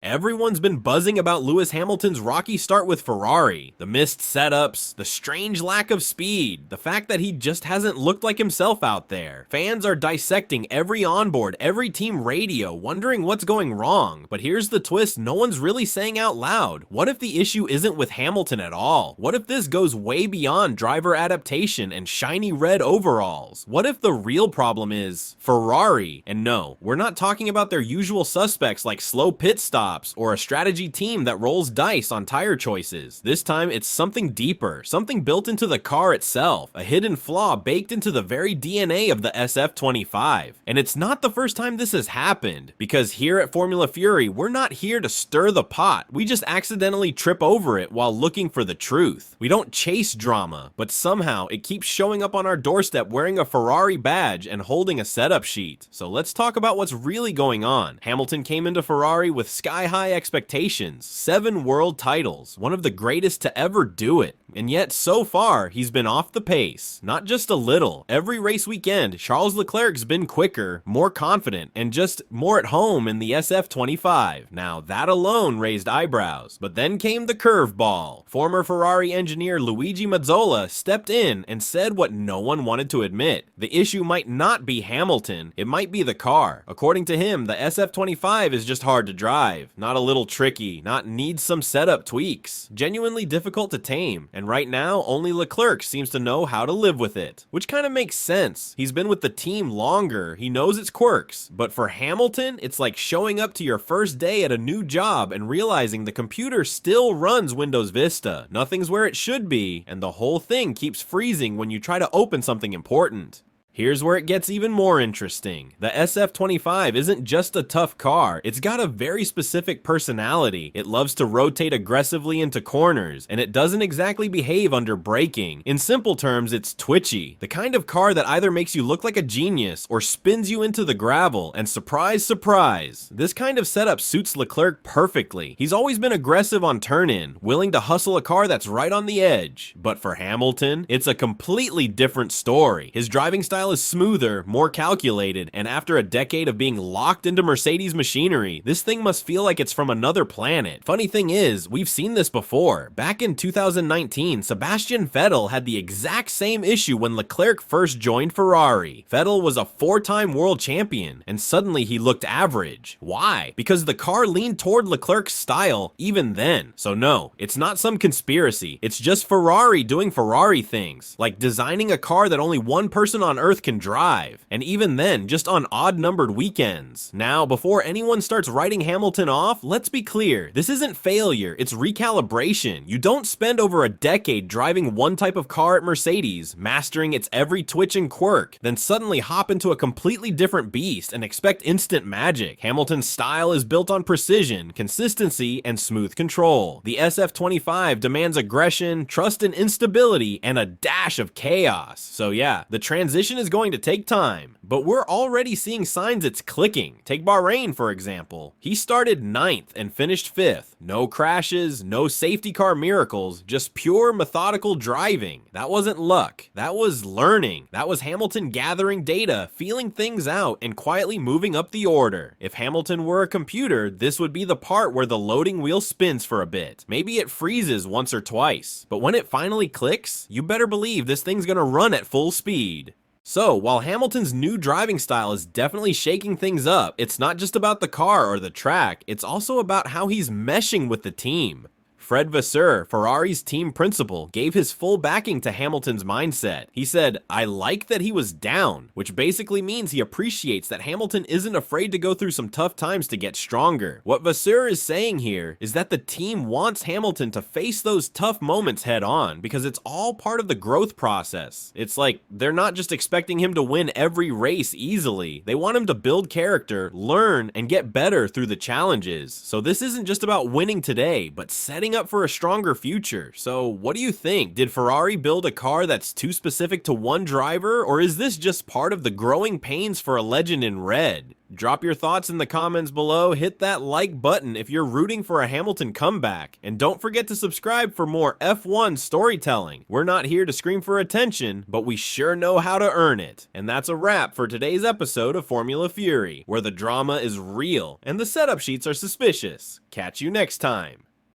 Everyone's been buzzing about Lewis Hamilton's rocky start with Ferrari, the missed setups, the strange lack of speed, the fact that he just hasn't looked like himself out there. Fans are dissecting every onboard, every team radio, wondering what's going wrong. But here's the twist no one's really saying out loud. What if the issue isn't with Hamilton at all? What if this goes way beyond driver adaptation and shiny red overalls? What if the real problem is Ferrari? And no, we're not talking about their usual suspects like slow pit stops or a strategy team that rolls dice on tire choices. This time it's something deeper, something built into the car itself, a hidden flaw baked into the very DNA of the SF25. And it's not the first time this has happened, because here at Formula Fury, we're not here to stir the pot. We just accidentally trip over it while looking for the truth. We don't chase drama, but somehow it keeps showing up on our doorstep wearing a Ferrari badge and holding a setup sheet. So let's talk about what's really going on. Hamilton came into Ferrari with sky-high expectations, 7 world titles, one of the greatest to ever do it. And yet, so far, he's been off the pace. Not just a little. Every race weekend, Charles Leclerc's been quicker, more confident, and just more at home in the SF25. Now, that alone raised eyebrows. But then came the curveball. Former Ferrari engineer Luigi Mazzola stepped in and said what no one wanted to admit. The issue might not be Hamilton, it might be the car. According to him, the SF25 is just hard to drive, not a little tricky, not needs some setup tweaks, genuinely difficult to tame. And right now, only Leclerc seems to know how to live with it. Which kind of makes sense. He's been with the team longer, he knows its quirks. But for Hamilton, it's like showing up to your first day at a new job and realizing the computer still runs Windows Vista. Nothing's where it should be, and the whole thing keeps freezing when you try to open something important. Here's where it gets even more interesting. The SF25 isn't just a tough car, it's got a very specific personality. It loves to rotate aggressively into corners, and it doesn't exactly behave under braking. In simple terms, it's twitchy. The kind of car that either makes you look like a genius or spins you into the gravel, and surprise, surprise, this kind of setup suits Leclerc perfectly. He's always been aggressive on turn-in, willing to hustle a car that's right on the edge. But for Hamilton, it's a completely different story. His driving style is smoother, more calculated, and after a decade of being locked into Mercedes machinery, this thing must feel like it's from another planet. Funny thing is, we've seen this before. Back in 2019, Sebastian Vettel had the exact same issue when Leclerc first joined Ferrari. Vettel was a 4-time world champion, and suddenly he looked average. Why? Because the car leaned toward Leclerc's style even then. So no, it's not some conspiracy. It's just Ferrari doing Ferrari things, like designing a car that only one person on Earth can drive, and even then, just on odd-numbered weekends. Now, before anyone starts writing Hamilton off, let's be clear, this isn't failure, it's recalibration. You don't spend over a decade driving one type of car at Mercedes, mastering its every twitch and quirk, then suddenly hop into a completely different beast and expect instant magic. Hamilton's style is built on precision, consistency, and smooth control. The SF25 demands aggression, trust and instability, and a dash of chaos. So yeah, the transition is going to take time, but we're already seeing signs it's clicking. Take Bahrain, for example. He started 9th and finished 5th. No crashes, no safety car miracles, just pure methodical driving. That wasn't luck. That was learning. That was Hamilton gathering data, feeling things out, and quietly moving up the order. If Hamilton were a computer, this would be the part where the loading wheel spins for a bit. Maybe it freezes once or twice, but when it finally clicks, you better believe this thing's gonna run at full speed. So, while Hamilton's new driving style is definitely shaking things up, it's not just about the car or the track, it's also about how he's meshing with the team. Fred Vasseur, Ferrari's team principal, gave his full backing to Hamilton's mindset. He said, "I like that he was down," which basically means he appreciates that Hamilton isn't afraid to go through some tough times to get stronger. What Vasseur is saying here is that the team wants Hamilton to face those tough moments head on, because it's all part of the growth process. It's like, they're not just expecting him to win every race easily. They want him to build character, learn, and get better through the challenges. So this isn't just about winning today, but setting up up for a stronger future. So what do you think? Did Ferrari build a car that's too specific to one driver, or is this just part of the growing pains for a legend in red? Drop your thoughts in the comments below, hit that like button if you're rooting for a Hamilton comeback, and don't forget to subscribe for more F1 storytelling. We're not here to scream for attention, but we sure know how to earn it. And that's a wrap for today's episode of Formula Fury, where the drama is real and the setup sheets are suspicious. Catch you next time.